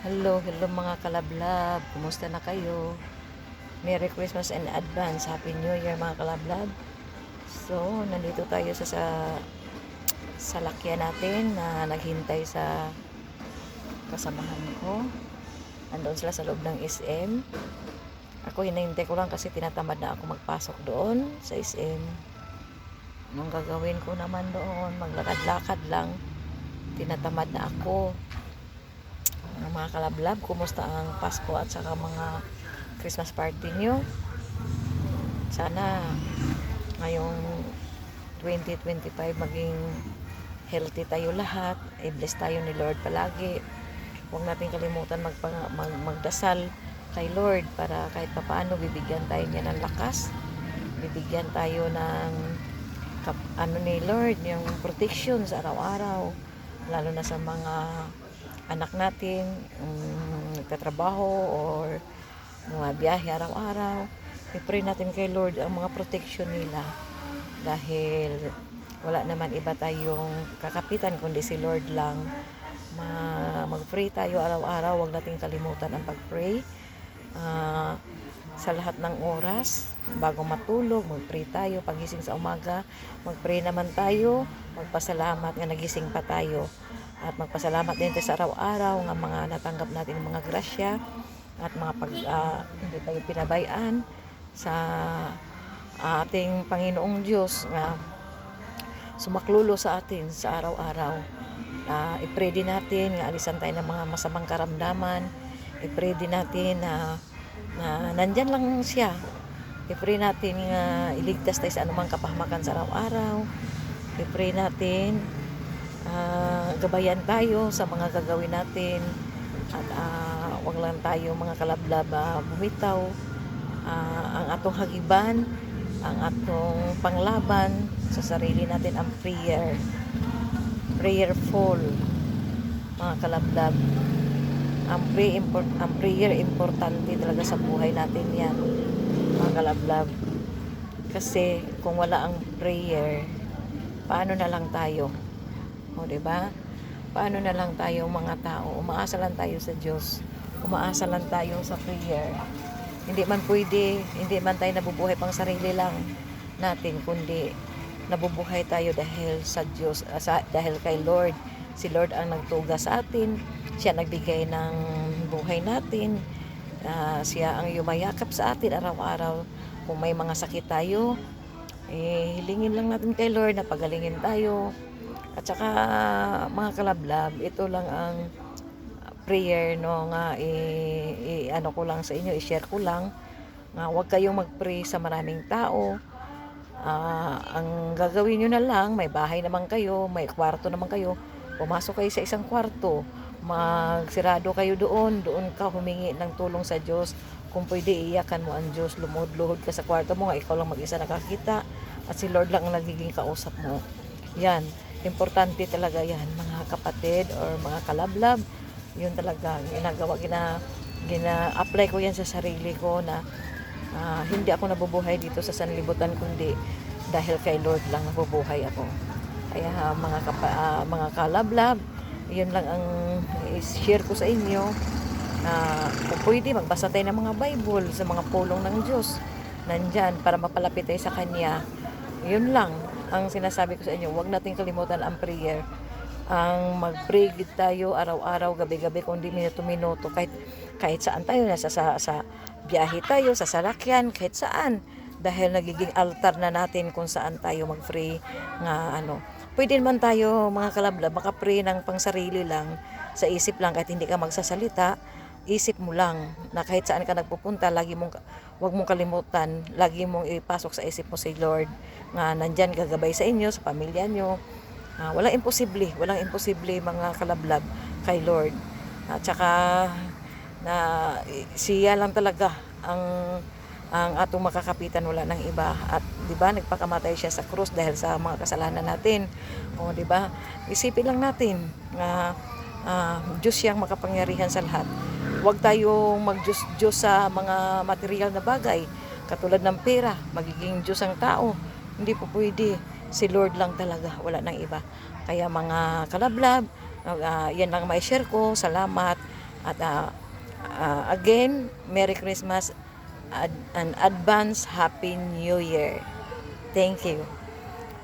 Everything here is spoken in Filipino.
Hello, hello mga kalablab. Kumusta na kayo? Merry Christmas in advance. Happy New Year mga kalablab. So, nandito tayo sa lakyan natin na naghintay sa kasamahan ko. Andoon sila sa loob ng SM. Ako hinahintay ko lang kasi tinatamad na ako magpasok doon sa SM. Anong gagawin ko naman doon? Maglakad-lakad lang. Tinatamad na ako. Mga kalablab, kumusta ang Pasko at saka mga Christmas party nyo? Sana ngayong 2025 maging healthy tayo lahat. I-bless tayo ni Lord palagi. Huwag natin kalimutan magdasal kay Lord para kahit papaano bibigyan tayo niya ng lakas. Bibigyan tayo ng ni Lord, yung protection sa araw-araw. Lalo na sa mga anak natin, nagtatrabaho or mga biyahe araw-araw. I-pray natin kay Lord ang mga protection nila dahil wala naman iba tayong kakapitan kundi si Lord lang. Mag-pray tayo araw-araw, huwag nating kalimutan ang pag-pray. Sa lahat ng oras, bago matulog, mag-pray tayo. Pagising sa umaga, mag-pray naman tayo. Magpasalamat nga nagising pa tayo. At magpasalamat din tayo sa araw-araw ng mga natanggap natin ng mga grasya at mga hindi tayo pinabayaan sa ating Panginoong Diyos na sumaklulo sa atin sa araw-araw. I-pray din natin nga alisan tayo ng mga masamang karamdaman. I-pray din natin na nandyan lang siya. I-pray natin nga iligtas tayo sa anumang kapahamakan sa araw-araw. I-pray natin gabayan tayo sa mga gagawin natin at wag lang tayo mga kalablab bumitaw. Ang atong hagiban, ang atong panglaban sa sarili natin ang prayerful mga kalablab. Ang prayer importante talaga sa buhay natin yan mga kalablab, kasi kung wala ang prayer, paano na lang tayo? O, diba? Paano na lang tayo mga tao? Umaasa lang tayo sa Diyos. Umaasa lang tayo sa prayer. Hindi man pwede, hindi man tayo nabubuhay pang sarili lang natin, kundi nabubuhay tayo dahil sa Diyos, dahil kay Lord. Si Lord ang nagtuga sa atin. Siya nagbigay ng buhay natin. Siya ang yumayakap sa atin araw-araw. Kung may mga sakit tayo, hilingin lang natin kay Lord na pagalingin tayo. At saka mga kalablab, ito lang ang prayer nga ano ko lang sa inyo, i-share ko lang nga huwag kayong mag-pray sa maraming tao. Ang gagawin nyo na lang, may bahay naman kayo, may kwarto naman kayo, pumasok kayo sa isang kwarto, magsirado kayo doon ka humingi ng tulong sa Diyos. Kung pwede, iyakan mo ang Diyos, lumuhod-luhod ka sa kwarto mo nga ikaw lang mag-isa nakakita at si Lord lang ang nagiging kausap mo. Yan, importante talaga yan mga kapatid or mga kalablab. Yun talaga ginagawa, gina-apply ko yan sa sarili ko na hindi ako nabubuhay dito sa sanlibutan kundi dahil kay Lord lang nabubuhay ako. Kaya mga kalablab, yun lang ang i-share ko sa inyo. Kung pwede, magbasa tayo ng mga Bible sa mga pulong ng Diyos nandyan para mapalapit tayo sa Kanya. Yun lang ang sinasabi ko sa inyo. Huwag natin kalimutan ang prayer. Ang mag-pray tayo araw-araw, gabi-gabi, kung di minuto-minuto, kahit saan tayo, sa biyahe tayo, sa salakyan, kahit saan. Dahil nagiging altar na natin kung saan tayo mag-pray nga ano. Pwede naman tayo mga kalablab maka-pray ng pangsarili lang, sa isip lang, kahit hindi ka magsasalita. Isip mo lang na kahit saan ka nagpupunta, huwag mong kalimutan, lagi mong ipasok sa isip mo si Lord nga nandyan gagabay sa inyo, sa pamilya nyo. Walang imposible mga kalablab kay Lord. At saka na siya lang talaga ang atong makakapitan, wala nang iba. At 'di ba nagpakamatay siya sa krus dahil sa mga kasalanan natin. O 'di ba? Isipin lang natin nga Diyos siyang makapangyarihan sa lahat. Huwag tayong mag-Diyos sa mga material na bagay katulad ng pera, magiging Diyos ang tao. Hindi po pwede. Si Lord lang talaga, wala nang iba. Kaya mga kalablab, yan lang may share ko. Salamat At again, Merry Christmas and advance Happy New Year. Thank you.